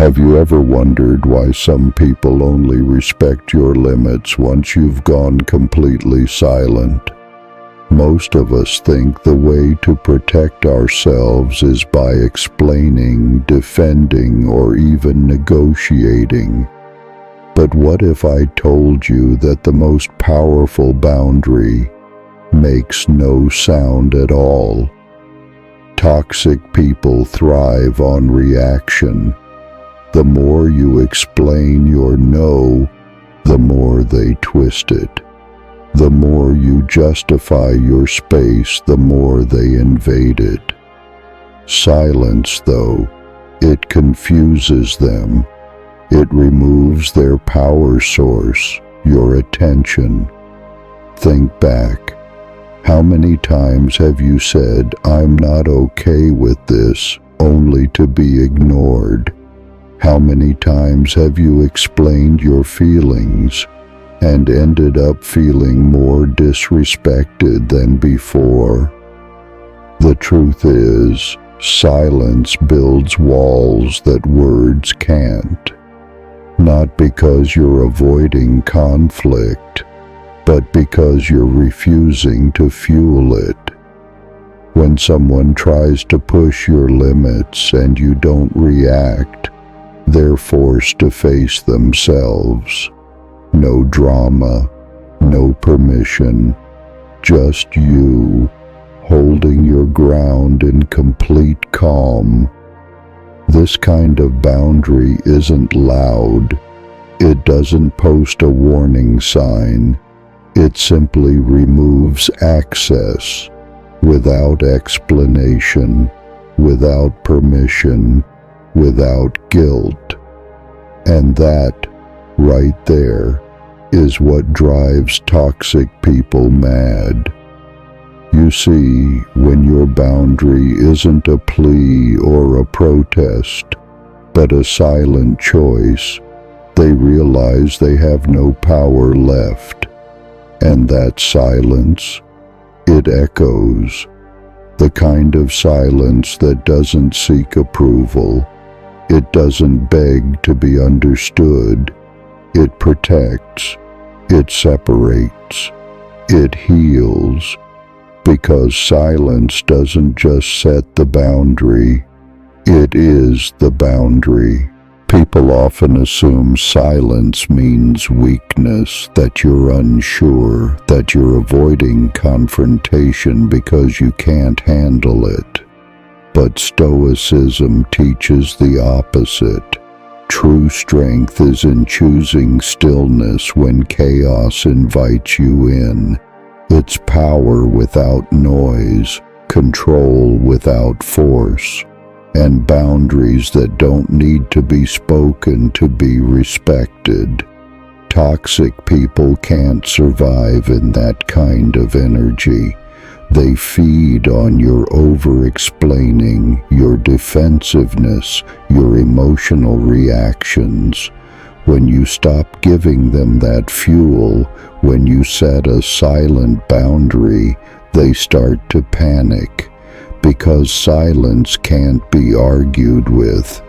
Have you ever wondered why some people only respect your limits once you've gone completely silent? Most of us think the way to protect ourselves is by explaining, defending, or even negotiating. But what if I told you that the most powerful boundary makes no sound at all? Toxic people thrive on reaction. The more you explain your no, the more they twist it. The more you justify your space, the more they invade it. Silence, though, it confuses them. It removes their power source, your attention. Think back. How many times have you said, "I'm not okay with this," only to be ignored? How many times have you explained your feelings and ended up feeling more disrespected than before? The truth is, silence builds walls that words can't. Not because you're avoiding conflict, but because you're refusing to fuel it. When someone tries to push your limits and you don't react, they're forced to face themselves. No drama, no permission, just you, holding your ground in complete calm. This kind of boundary isn't loud. It doesn't post a warning sign. It simply removes access, without explanation, without permission, without guilt. And that, right there, is what drives toxic people mad. You see, when your boundary isn't a plea or a protest, but a silent choice, they realize they have no power left. And that silence, it echoes. The kind of silence that doesn't seek approval. It doesn't beg to be understood. It protects. It separates. It heals. Because silence doesn't just set the boundary, it is the boundary. People often assume silence means weakness, that you're unsure, that you're avoiding confrontation because you can't handle it. But Stoicism teaches the opposite. True strength is in choosing stillness when chaos invites you in. It's power without noise, control without force, and boundaries that don't need to be spoken to be respected. Toxic people can't survive in that kind of energy. They feed on your over-explaining, your defensiveness, your emotional reactions. When you stop giving them that fuel, when you set a silent boundary, they start to panic. Because silence can't be argued with.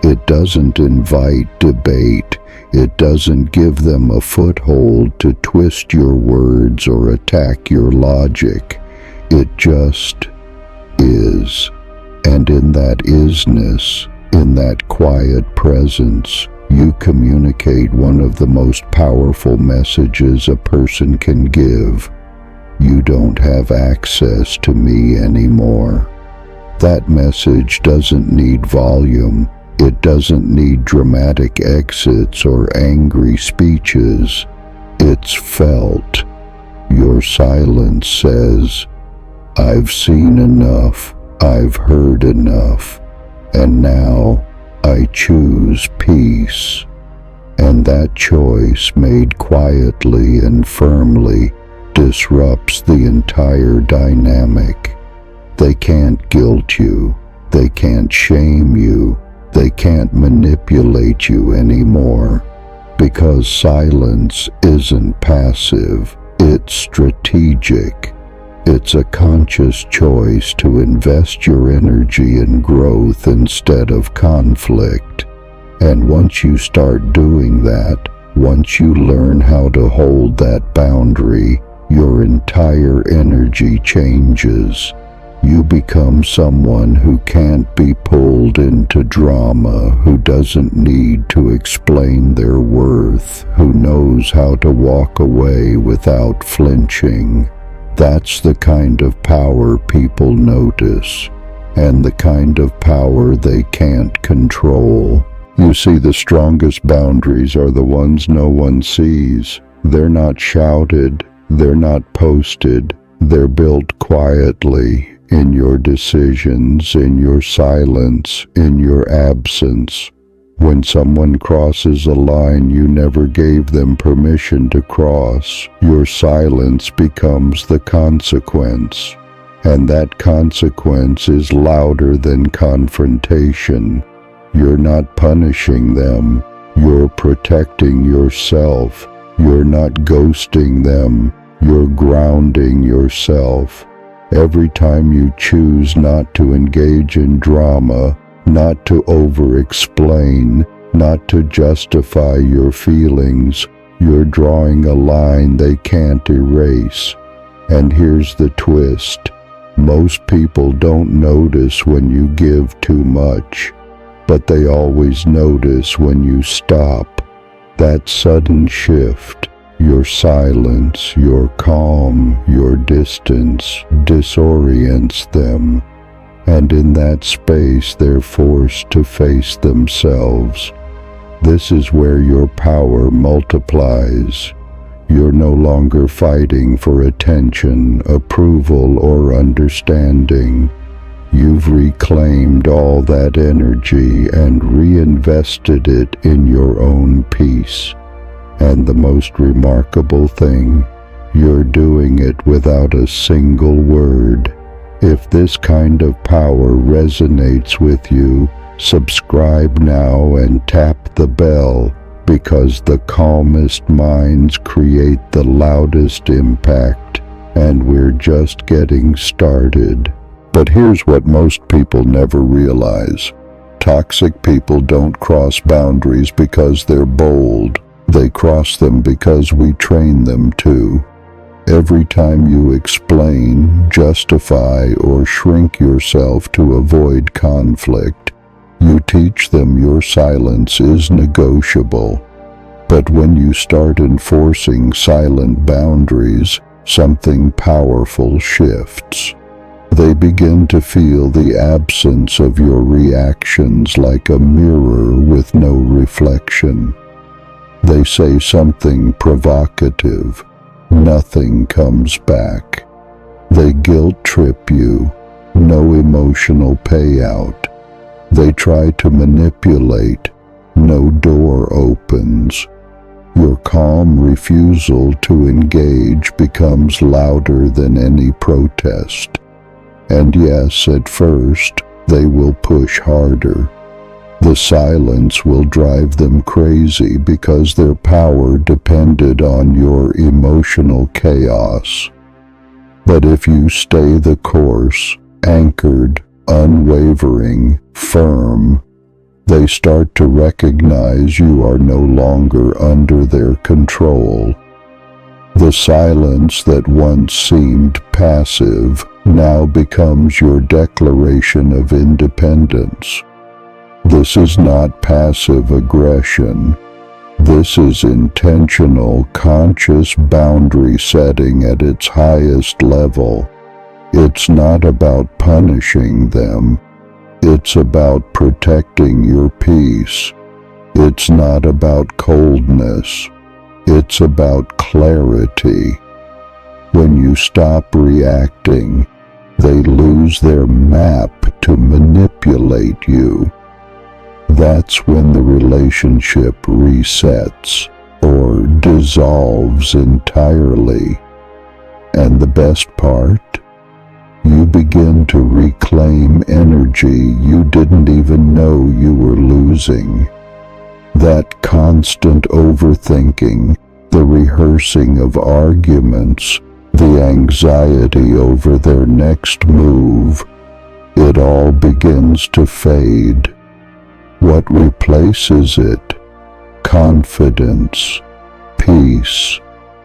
It doesn't invite debate. It doesn't give them a foothold to twist your words or attack your logic. It just is. And in that isness, in that quiet presence, you communicate one of the most powerful messages a person can give. You don't have access to me anymore. That message doesn't need volume. It doesn't need dramatic exits or angry speeches. It's felt. Your silence says, "I've seen enough. I've heard enough. And now I choose peace." And that choice, made quietly and firmly, disrupts the entire dynamic. They can't guilt you. They can't shame you. They can't manipulate you anymore. Because silence isn't passive. It's strategic. It's a conscious choice to invest your energy in growth instead of conflict. And once you start doing that, once you learn how to hold that boundary, your entire energy changes. You become someone who can't be pulled into drama, who doesn't need to explain their worth, who knows how to walk away without flinching. That's the kind of power people notice, and the kind of power they can't control. You see, the strongest boundaries are the ones no one sees. They're not shouted, they're not posted, they're built quietly, in your decisions, in your silence, in your absence. When someone crosses a line you never gave them permission to cross, your silence becomes the consequence. And that consequence is louder than confrontation. You're not punishing them, you're protecting yourself. You're not ghosting them, you're grounding yourself. Every time you choose not to engage in drama, not to over-explain, not to justify your feelings, you're drawing a line they can't erase. And here's the twist. Most people don't notice when you give too much, but they always notice when you stop. That sudden shift, your silence, your calm, your distance, disorients them, and in that space they're forced to face themselves. This is where your power multiplies. You're no longer fighting for attention, approval, or understanding. You've reclaimed all that energy and reinvested it in your own peace. And the most remarkable thing, you're doing it without a single word. If this kind of power resonates with you, subscribe now and tap the bell, because the calmest minds create the loudest impact, and we're just getting started. But here's what most people never realize. Toxic people don't cross boundaries because they're bold. They cross them because we train them to. Every time you explain, justify, or shrink yourself to avoid conflict, you teach them your silence is negotiable. But when you start enforcing silent boundaries, something powerful shifts. They begin to feel the absence of your reactions like a mirror with no reflection. They say something provocative. Nothing comes back. They guilt trip you. No emotional payout. They try to manipulate. No door opens. Your calm refusal to engage becomes louder than any protest. And yes, at first, they will push harder. The silence will drive them crazy because their power depended on your emotional chaos. But if you stay the course, anchored, unwavering, firm, they start to recognize you are no longer under their control. The silence that once seemed passive now becomes your declaration of independence. This is not passive aggression. This is intentional, conscious boundary setting at its highest level. It's not about punishing them. It's about protecting your peace. It's not about coldness. It's about clarity. When you stop reacting, they lose their map to manipulate you. That's when the relationship resets or dissolves entirely. And the best part? You begin to reclaim energy you didn't even know you were losing. That constant overthinking, the rehearsing of arguments, the anxiety over their next move, it all begins to fade. What replaces it? Confidence, peace,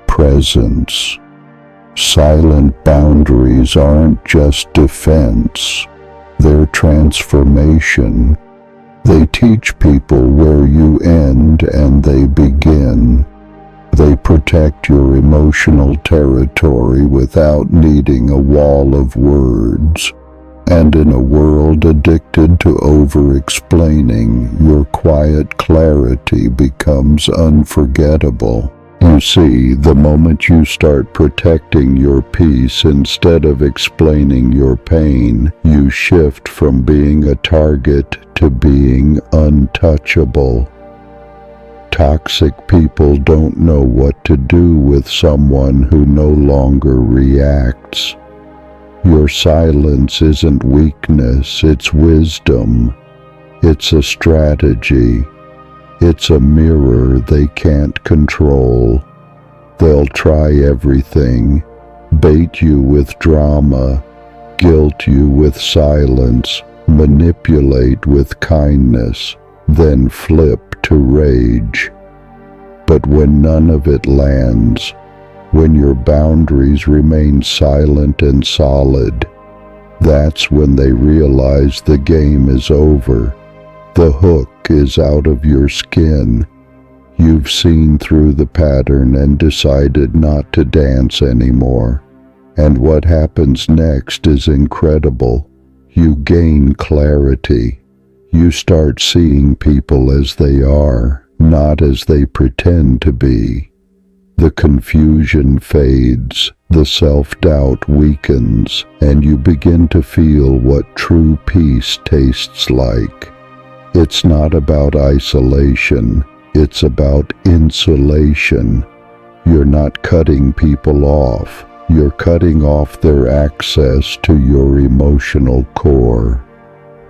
presence. Silent boundaries aren't just defense, they're transformation. They teach people where you end and they begin. They protect your emotional territory without needing a wall of words. And in a world addicted to over-explaining, your quiet clarity becomes unforgettable. You see, the moment you start protecting your peace instead of explaining your pain, you shift from being a target to being untouchable. Toxic people don't know what to do with someone who no longer reacts. Your silence isn't weakness, it's wisdom. It's a strategy. It's a mirror they can't control. They'll try everything, bait you with drama, guilt you with silence, manipulate with kindness, then flip to rage. But when none of it lands, when your boundaries remain silent and solid, that's when they realize the game is over. The hook is out of your skin. You've seen through the pattern and decided not to dance anymore. And what happens next is incredible. You gain clarity. You start seeing people as they are, not as they pretend to be. The confusion fades, the self-doubt weakens, and you begin to feel what true peace tastes like. It's not about isolation, it's about insulation. You're not cutting people off, you're cutting off their access to your emotional core.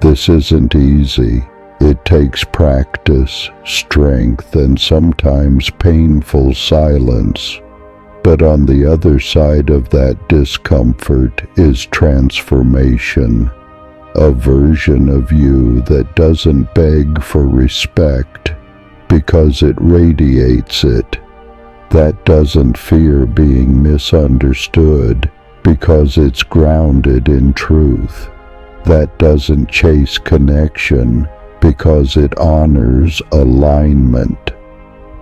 This isn't easy. It takes practice, strength, and sometimes painful silence. But on the other side of that discomfort is transformation, a version of you that doesn't beg for respect because it radiates it, that doesn't fear being misunderstood because it's grounded in truth, that doesn't chase connection because it honors alignment.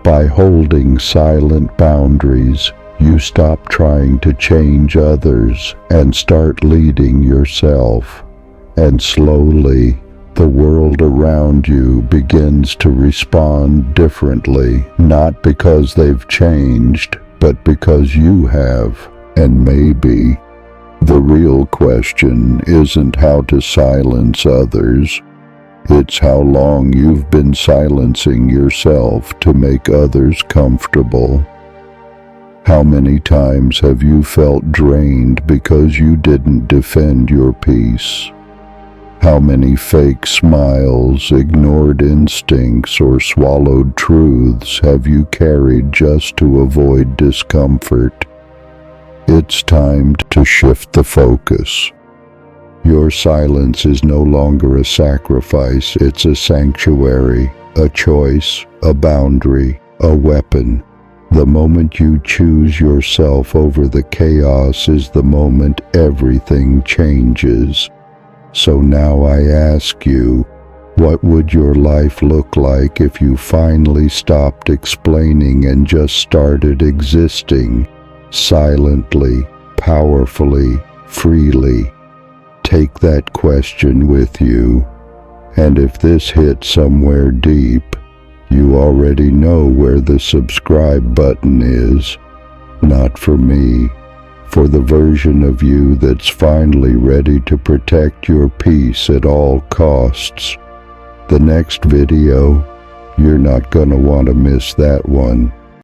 By holding silent boundaries, you stop trying to change others and start leading yourself. And slowly, the world around you begins to respond differently, not because they've changed, but because you have. And maybe the real question isn't how to silence others. It's how long you've been silencing yourself to make others comfortable. How many times have you felt drained because you didn't defend your peace? How many fake smiles, ignored instincts, or swallowed truths have you carried just to avoid discomfort? It's time to shift the focus. Your silence is no longer a sacrifice, it's a sanctuary, a choice, a boundary, a weapon. The moment you choose yourself over the chaos is the moment everything changes. So now I ask you, what would your life look like if you finally stopped explaining and just started existing, silently, powerfully, freely? Take that question with you, and if this hit somewhere deep, you already know where the subscribe button is. Not for me, for the version of you that's finally ready to protect your peace at all costs. The next video, you're not gonna want to miss that one.